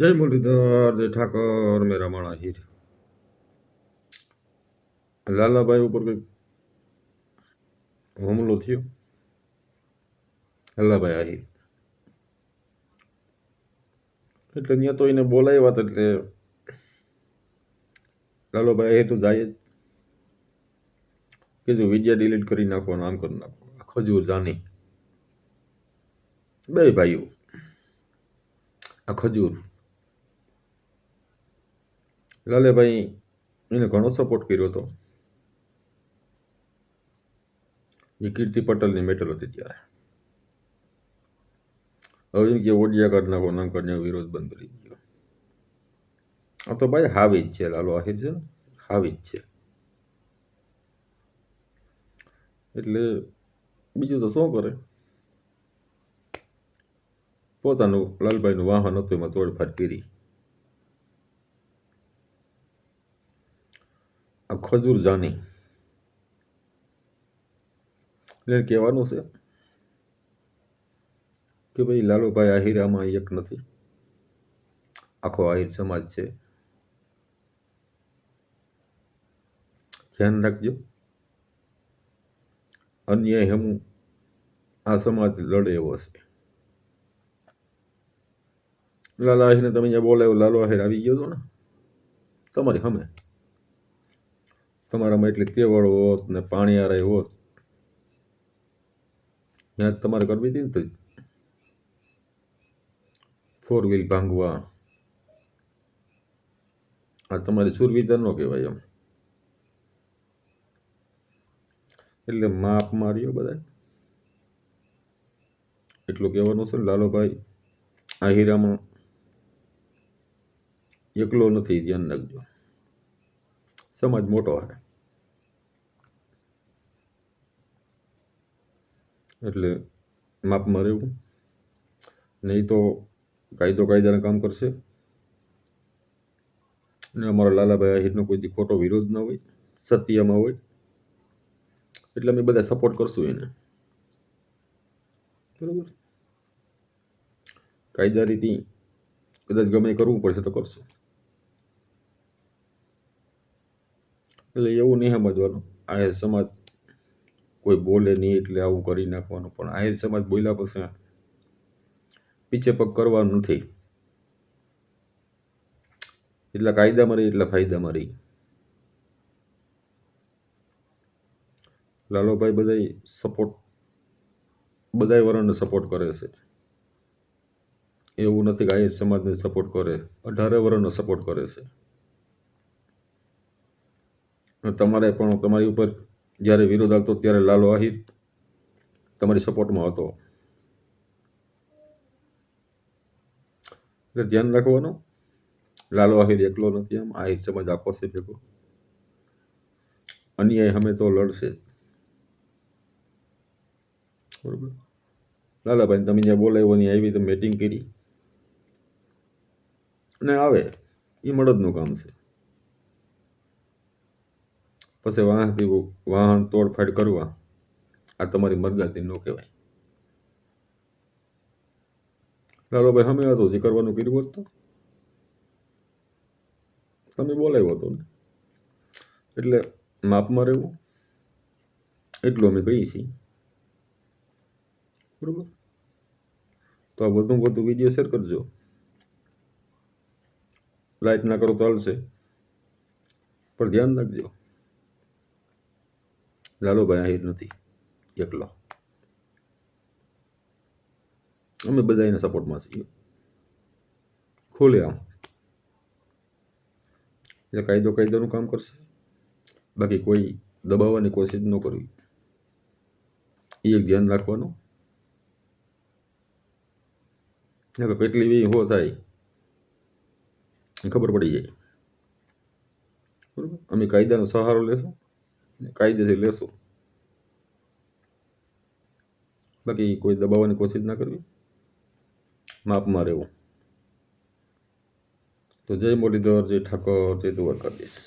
જય મુરલીધર, જય ઠાકર, મેરા માણા હીર. લાલાભાઈ ઉપર કંઈક હુમલો થયો. લાલાભાઈ આહિર એટલે ત્યાં તો એને બોલાવ્યા હતા, એટલે લાલાભાઈ આહિર તો જાય જ. કીધું વિડિયા ડિલીટ કરી નાખો, આમ કરી નાખો. ખજૂર જાની બે ભાઈઓ, આ ખજૂર લાલાભાઈ એને ઘણો સપોર્ટ કર્યો હતો. એ કીર્તિ પટેલની મેટલ હતી ત્યારે. હવે એમ કે ઓડિયા કાઢ નાખો, નામ કાઢ નાખો, વિરોધ બંધ કરી ગયો. આ તો ભાઈ હાવી જ છે, લાલો આહિર છે ને, હાવી જ છે. એટલે બીજું તો શું કરે, પોતાનું લાલભાઈનું વાહન હતું એમાં તોડફાડ કરી. આ ખજૂર જાની એટલે કહેવાનું છે કે ભાઈ લાલુભાઈ આહિર આમાં એક નથી, આખો આહિર સમાજ છે. ધ્યાન રાખજો, અન્યાય હમ આ સમાજ લડે એવો છે. લાલા આહિરને તમે અહીંયા બોલાવ્યો, લાલો આહિર આવી ગયો હતો ને તમારી સામે. તમારામાં એટલી તેવડ હોત ને પાણી આરાય હોત, ત્યાં જ તમારે કરવી હતી ને. તો 4 વ્હીલ ભાંગવા આ તમારી સુરવિધા ન કહેવાય એમ. એટલે માપ માર્યો બધા, એટલું કહેવાનું છે. લાલોભાઈ આહિરામાં એકલો નથી, ધ્યાન રાખજો. સમાજ મોટો છે એટલે માપમાં રહેવું, નહીં તો કાયદાના કામ કરશે. ને અમારા લાલાભાઈ આહિરનો કોઈ ખોટો વિરોધ ન હોય, સત્યમાં હોય, એટલે અમે બધા સપોર્ટ કરશું એને. બરોબર, કાયદા રીતે કદાચ ગમે કરવું પડશે તો કરશું. એટલે એવું નહીં સમજવાનું આહિર સમાજ કોઈ બોલે નહીં એટલે આવું કરી નાખવાનું. પણ આહિર સમાજ બોલ્યા પછી પીછે પગ કરવાનું નથી. એટલા કાયદામાં રહી એટલા ફાયદામાં રહી. લાલોભાઈ બધાય વર્ણને સપોર્ટ કરે છે. એવું નથી કે આહિર સમાજને સપોર્ટ કરે, 18 વર્ણનો સપોર્ટ કરે છે. તમારે પણ તમારી ઉપર જ્યારે વિરોધ આવતો ત્યારે લાલો આહિર તમારી સપોર્ટમાં હતો. એટલે ધ્યાન રાખવાનું, લાલો આહિર એકલો નથી, આમ આહિર સમાજ આખો છે ભેગો. અન્યાય અમે તો લડશે. બરોબર, લાલાભાઈ તમે જ્યાં બોલાવ્યો ને આવી તો મીટિંગ કરી અને આવે એ મળદનું કામ છે. પછી વાહન તોડફાડ કરવા આ તમારી મરદાથી ન કહેવાય. લાલોભાઈ અમે હતો જે કરવાનું કર્યું હોત તો તમે બોલાવ્યો હતો ને. એટલે માપમાં રહેવું એટલું અમે કહીએ છીએ. બરોબર, તો આ વધુ વિડીયો શેર કરજો. લાઈક ના કરો તો ચાલશે, પણ ધ્યાન રાખજો લાલોભાઈ આહિર નથી એકલો. અમે બધા એના સપોર્ટમાં છીએ ખોલે આમ. એટલે કાયદાનું કામ કરશે, બાકી કોઈ દબાવવાની કોશિશ ન કરવી. એ એક ધ્યાન રાખવાનું. કેટલી વી હો થાય ખબર પડી જાય. બરોબર, અમે કાયદાનો સહારો લેશું, કાયદેથી લેશું, બાકી કોઈ દબાવવાની કોશિશ ના કરવી, માપમાં રહેવું. તો જય મુરલીધર, જય ઠાકર, જય દ્વારકાધીશ.